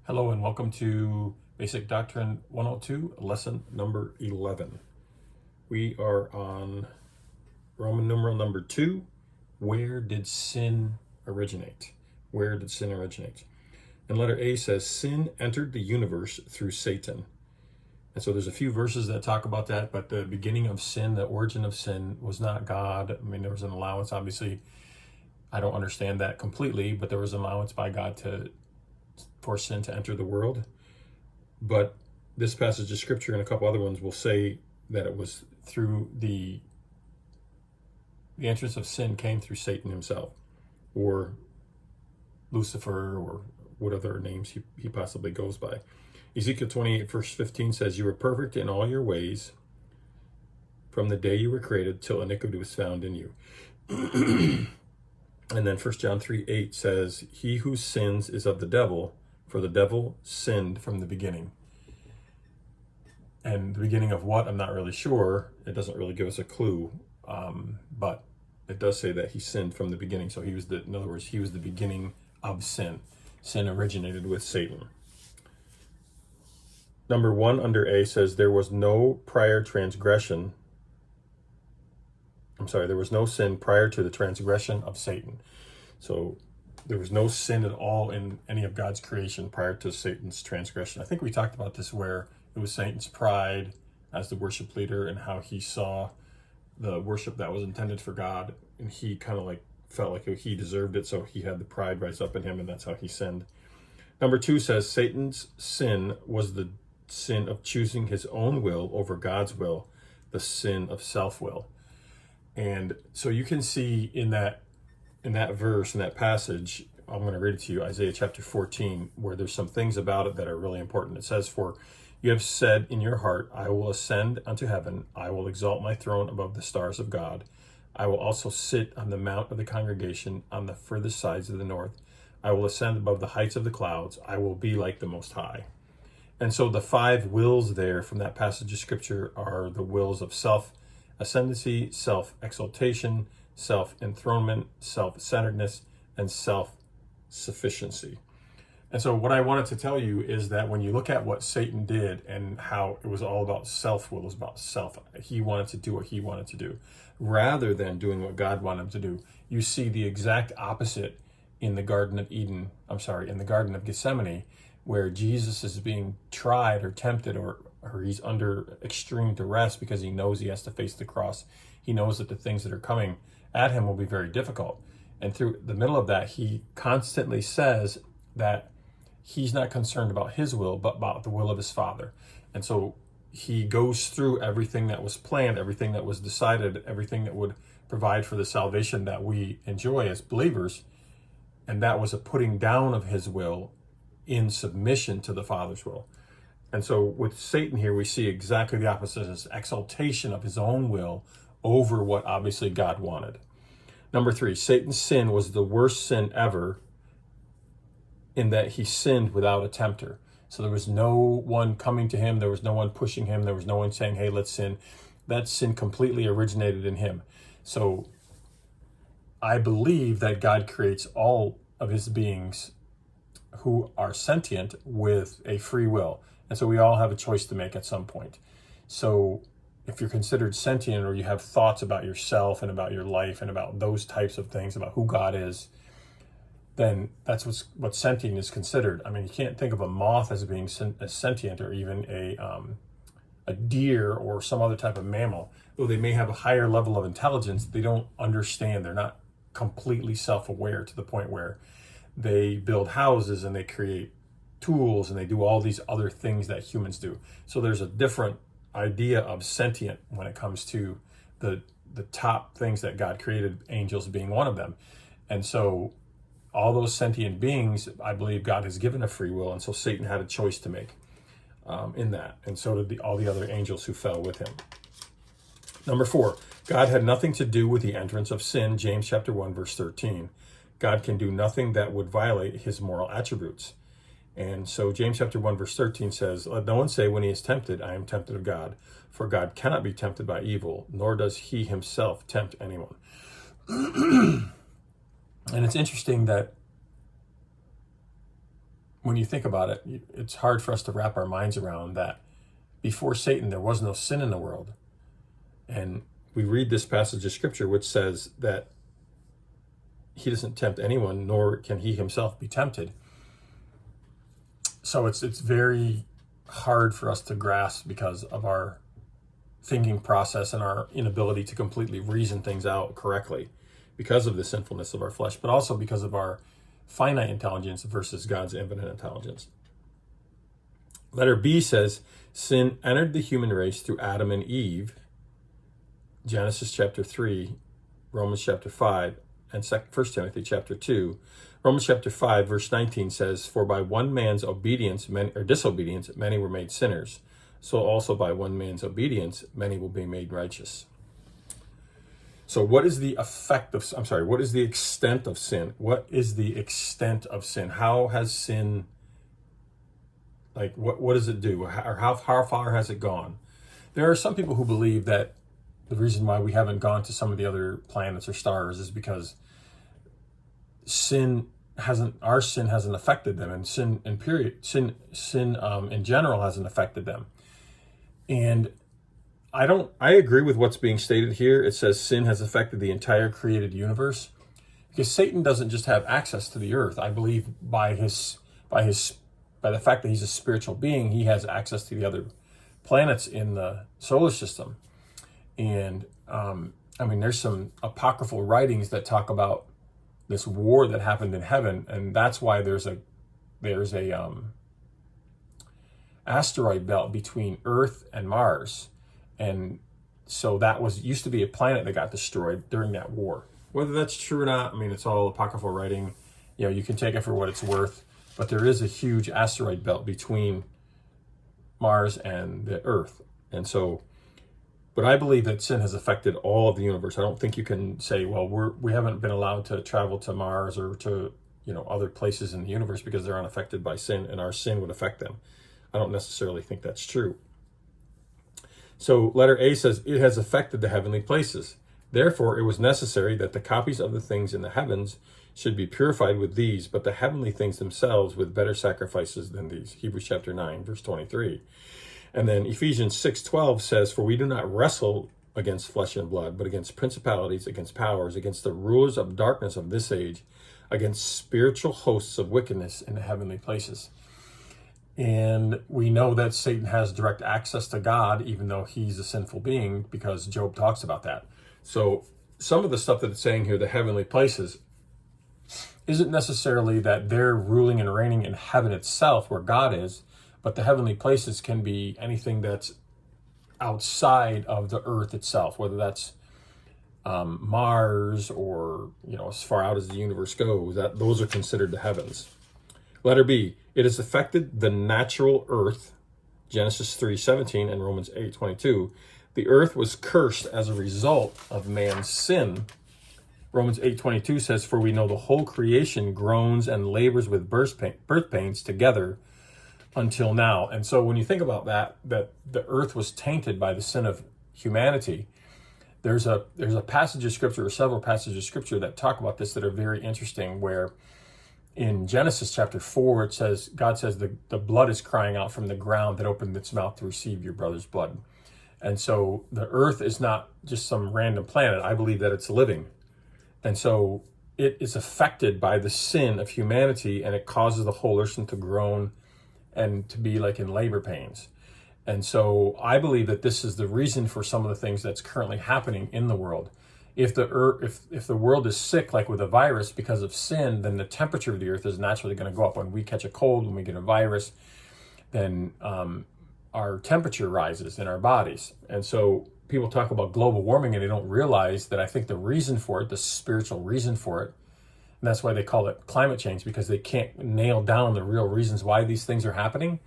Hello and welcome to Basic Doctrine 102, lesson number 11. We are on Roman numeral number 2. Where did sin originate? Where did sin originate? And letter A says, sin entered the universe through Satan. And so there's a few verses that talk about that, but the beginning of sin, the origin of sin was not God. I mean, there was an allowance, obviously. I don't understand that completely, but there was an allowance by God for sin to enter the world. But this passage of scripture and a couple other ones will say that it was through the entrance of sin came through Satan himself, or Lucifer, or what other names he possibly goes by. Ezekiel 28 verse 15 says, "You were perfect in all your ways from the day you were created till iniquity was found in you." And then 1 John 3:8 says, "He who sins is of the devil, for the devil sinned from the beginning." And the beginning of what, I'm not really sure. It doesn't really give us a clue, but it does say that he sinned from the beginning. So in other words, he was the beginning of sin. Sin originated with Satan. Number 1 under A says, there was no sin prior to the transgression of Satan. So there was no sin at all in any of God's creation prior to Satan's transgression. I think we talked about this, where it was Satan's pride as the worship leader and how he saw the worship that was intended for God, and he kind of like felt like he deserved it, so he had the pride rise up in him, and that's how he sinned. Number 2 says Satan's sin was the sin of choosing his own will over God's will, the sin of self-will. And so you can see in that verse, in that passage, I'm going to read it to you, Isaiah chapter 14, where there's some things about it that are really important. It says, "For you have said in your heart, I will ascend unto heaven. I will exalt my throne above the stars of God. I will also sit on the mount of the congregation on the furthest sides of the north. I will ascend above the heights of the clouds. I will be like the Most High." And so the 5 wills there from that passage of scripture are the wills of self-ascendancy, self-exaltation, self-enthronement, self-centeredness, and self-sufficiency. And so what I wanted to tell you is that when you look at what Satan did and how it was all about self-will, it was about self. He wanted to do what he wanted to do rather than doing what God wanted him to do. You see the exact opposite in the Garden of Gethsemane, where Jesus is being tried or tempted, or he's under extreme duress because he knows he has to face the cross. He knows that the things that are coming at him will be very difficult. And through the middle of that, he constantly says that he's not concerned about his will, but about the will of his Father. And so he goes through everything that was planned, everything that was decided, everything that would provide for the salvation that we enjoy as believers. And that was a putting down of his will in submission to the Father's will. And so with Satan here, we see exactly the opposite, his exaltation of his own will over what obviously God wanted. Number 3, Satan's sin was the worst sin ever, in that he sinned without a tempter. So there was no one coming to him, there was no one pushing him, there was no one saying, hey, let's sin. That sin completely originated in him. So I believe that God creates all of his beings who are sentient with a free will. And so we all have a choice to make at some point. So if you're considered sentient, or you have thoughts about yourself and about your life and about those types of things, about who God is, then that's what sentient is considered. I mean, you can't think of a moth as being sentient, or even a deer or some other type of mammal. Though they may have a higher level of intelligence, they don't understand. They're not completely self-aware to the point where they build houses and they create tools and they do all these other things that humans do. So there's a different idea of sentient when it comes to the top things that God created, angels being one of them. And so all those sentient beings, I believe God has given a free will, and so Satan had a choice to make in that, and so did all the other angels who fell with him. Number 4, God had nothing to do with the entrance of sin, James chapter 1, verse 13. God can do nothing that would violate his moral attributes. And so James chapter 1, verse 13 says, "Let no one say when he is tempted, I am tempted of God. For God cannot be tempted by evil, nor does he himself tempt anyone." And it's interesting that when you think about it, it's hard for us to wrap our minds around that before Satan, there was no sin in the world. And we read this passage of scripture, which says that he doesn't tempt anyone, nor can he himself be tempted. So it's very hard for us to grasp because of our thinking process and our inability to completely reason things out correctly because of the sinfulness of our flesh, but also because of our finite intelligence versus God's infinite intelligence. Letter B says, sin entered the human race through Adam and Eve, Genesis chapter 3, Romans chapter 5, and 1 Timothy chapter 2. Romans chapter 5, verse 19 says, for by one man's obedience, disobedience, many were made sinners. So also by one man's obedience, many will be made righteous. So what is the extent of sin? What is the extent of sin? How has sin, what does it do? Or how far has it gone? There are some people who believe that the reason why we haven't gone to some of the other planets or stars is because our sin hasn't affected them, and sin in general hasn't affected them. And I agree with what's being stated here. It says sin has affected the entire created universe, because Satan doesn't just have access to the earth. I believe by the fact that he's a spiritual being, he has access to the other planets in the solar system. And there's some apocryphal writings that talk about this war that happened in heaven, and that's why there's a asteroid belt between Earth and Mars. And so that used to be a planet that got destroyed during that war. Whether that's true or not, it's all apocryphal writing. You can take it for what it's worth, but there is a huge asteroid belt between Mars and the Earth. And so, but I believe that sin has affected all of the universe. I don't think you can say, well, we haven't been allowed to travel to Mars or to other places in the universe because they're unaffected by sin, and our sin would affect them. I don't necessarily think that's true. So letter A says, it has affected the heavenly places. Therefore, it was necessary that the copies of the things in the heavens should be purified with these, but the heavenly things themselves with better sacrifices than these. Hebrews chapter 9, verse 23. And then Ephesians 6:12 says, for we do not wrestle against flesh and blood, but against principalities, against powers, against the rulers of darkness of this age, against spiritual hosts of wickedness in the heavenly places. And we know that Satan has direct access to God, even though he's a sinful being, because Job talks about that. So some of the stuff that it's saying here, the heavenly places, isn't necessarily that they're ruling and reigning in heaven itself where God is, but the heavenly places can be anything that's outside of the earth itself, whether that's Mars or, as far out as the universe goes, those are considered the heavens. Letter B, it has affected the natural earth, Genesis 3:17 and Romans 8:22. The earth was cursed as a result of man's sin. Romans 8:22 says, for we know the whole creation groans and labors with birth pains together until now. And so when you think about that the earth was tainted by the sin of humanity, there's a passage of scripture, or several passages of scripture that talk about this that are very interesting, where in Genesis chapter 4, it says, God says the blood is crying out from the ground that opened its mouth to receive your brother's blood. And so the earth is not just some random planet. I believe that it's living. And so it is affected by the sin of humanity, and it causes the whole earth to groan and to be like in labor pains. And so I believe that this is the reason for some of the things that's currently happening in the world. If the world is sick, like with a virus, because of sin, then the temperature of the earth is naturally going to go up. When we catch a cold, when we get a virus, then our temperature rises in our bodies. And so people talk about global warming, and they don't realize that I think the reason for it, the spiritual reason for it, and that's why they call it climate change, because they can't nail down the real reasons why these things are happening,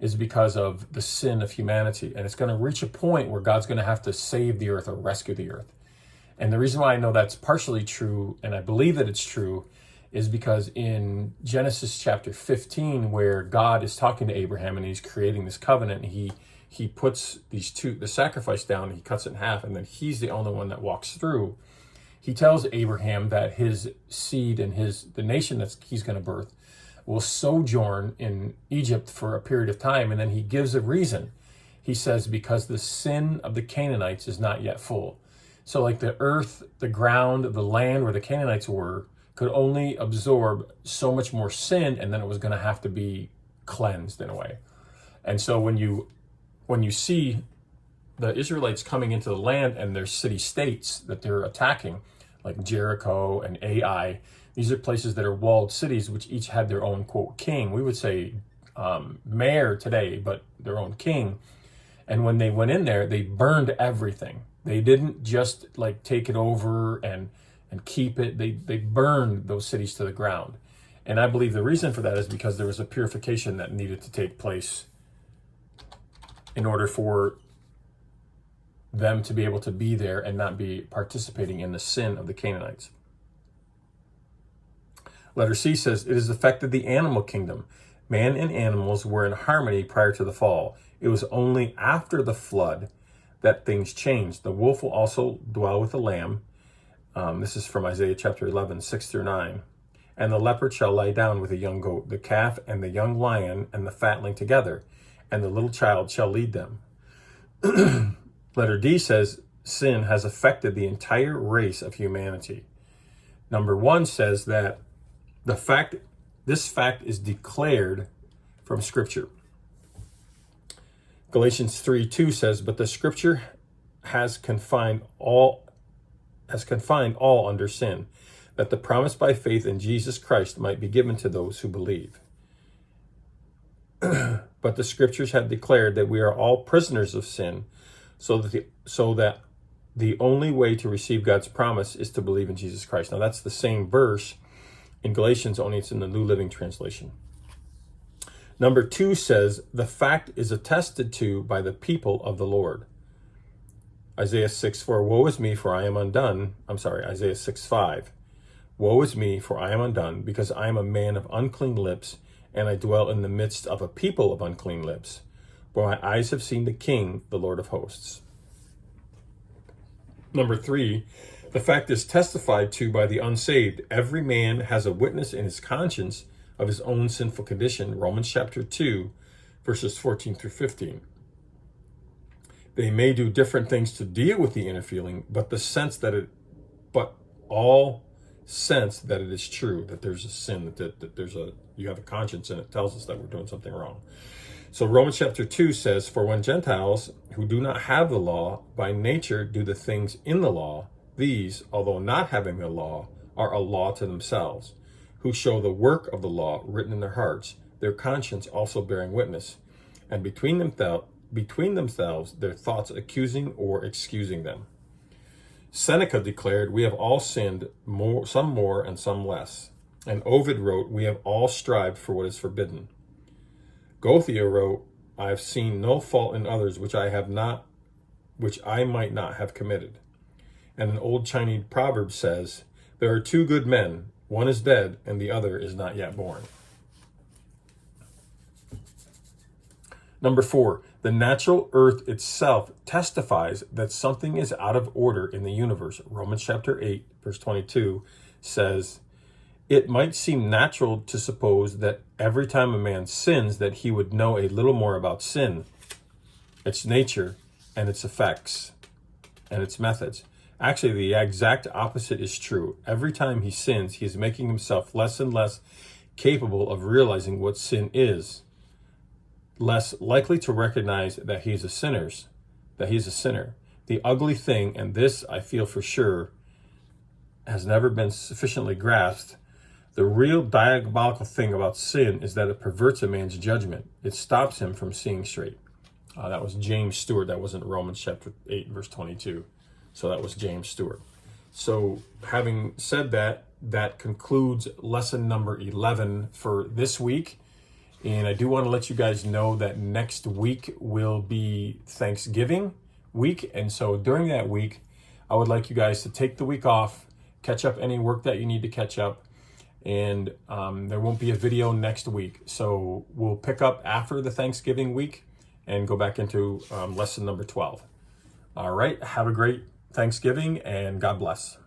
is because of the sin of humanity. And it's going to reach a point where God's going to have to save the earth or rescue the earth. And the reason why I know that's partially true, and I believe that it's true, is because in Genesis chapter 15, where God is talking to Abraham and he's creating this covenant, and he puts the sacrifice down, he cuts it in half, and then he's the only one that walks through. He tells Abraham that his seed and the nation that he's going to birth will sojourn in Egypt for a period of time. And then he gives a reason. He says, because the sin of the Canaanites is not yet full. So like the earth, the ground, the land where the Canaanites were could only absorb so much more sin, and then it was going to have to be cleansed in a way. And so when you see the Israelites coming into the land and their city states that they're attacking, like Jericho and Ai, these are places that are walled cities, which each had their own, quote, king. We would say mayor today, but their own king. And when they went in there, they burned everything. They didn't just like take it over and keep it. They burned those cities to the ground. And I believe the reason for that is because there was a purification that needed to take place in order for them to be able to be there and not be participating in the sin of the Canaanites. Letter C says, it has affected the animal kingdom. Man and animals were in harmony prior to the fall. It was only after the flood that things changed. The wolf will also dwell with the lamb. This is from Isaiah chapter 11, 6 through 9. And the leopard shall lie down with a young goat, the calf and the young lion and the fatling together, and the little child shall lead them. Letter D says, sin has affected the entire race of humanity. Number 1 says that this fact is declared from Scripture. Galatians 3:2 says, but the Scripture has confined all under sin, that the promise by faith in Jesus Christ might be given to those who believe. But the Scriptures have declared that we are all prisoners of sin, so that the only way to receive God's promise is to believe in Jesus Christ. Now that's the same verse in Galatians, only it's in the New Living Translation. Number 2 says, the fact is attested to by the people of the Lord. Isaiah 6:4, woe is me, for I am undone. Isaiah 6:5, woe is me, for I am undone, because I am a man of unclean lips, and I dwell in the midst of a people of unclean lips. For my eyes have seen the King, the Lord of hosts. Number 3, the fact is testified to by the unsaved. Every man has a witness in his conscience of his own sinful condition. Romans chapter 2, verses 14 through 15. They may do different things to deal with the inner feeling, but all sense that it is true, that there's a sin, that you have a conscience, and it tells us that we're doing something wrong. So Romans chapter 2 says, for when Gentiles who do not have the law by nature do the things in the law, these, although not having the law, are a law to themselves, who show the work of the law written in their hearts, their conscience also bearing witness, and between themselves their thoughts accusing or excusing them. Seneca declared, we have all sinned, some more and some less. And Ovid wrote, we have all strived for what is forbidden. Goethe wrote, I have seen no fault in others which I might not have committed. And an old Chinese proverb says, there are 2 good men, one is dead and the other is not yet born. Number 4, the natural earth itself testifies that something is out of order in the universe. Romans chapter 8, verse 22 says, it might seem natural to suppose that every time a man sins that he would know a little more about sin, its nature, and its effects, and its methods. Actually, the exact opposite is true. Every time he sins, he is making himself less and less capable of realizing what sin is, less likely to recognize that he is a sinner. The ugly thing, and this I feel for sure, has never been sufficiently grasped. The real diabolical thing about sin is that it perverts a man's judgment. It stops him from seeing straight. That was James Stewart. That wasn't Romans chapter 8, verse 22. So that was James Stewart. So having said that, that concludes lesson number 11 for this week. And I do want to let you guys know that next week will be Thanksgiving week. And so during that week, I would like you guys to take the week off, catch up any work that you need to catch up. And there won't be a video next week. So we'll pick up after the Thanksgiving week and go back into lesson number 12. All right. Have a great Thanksgiving and God bless.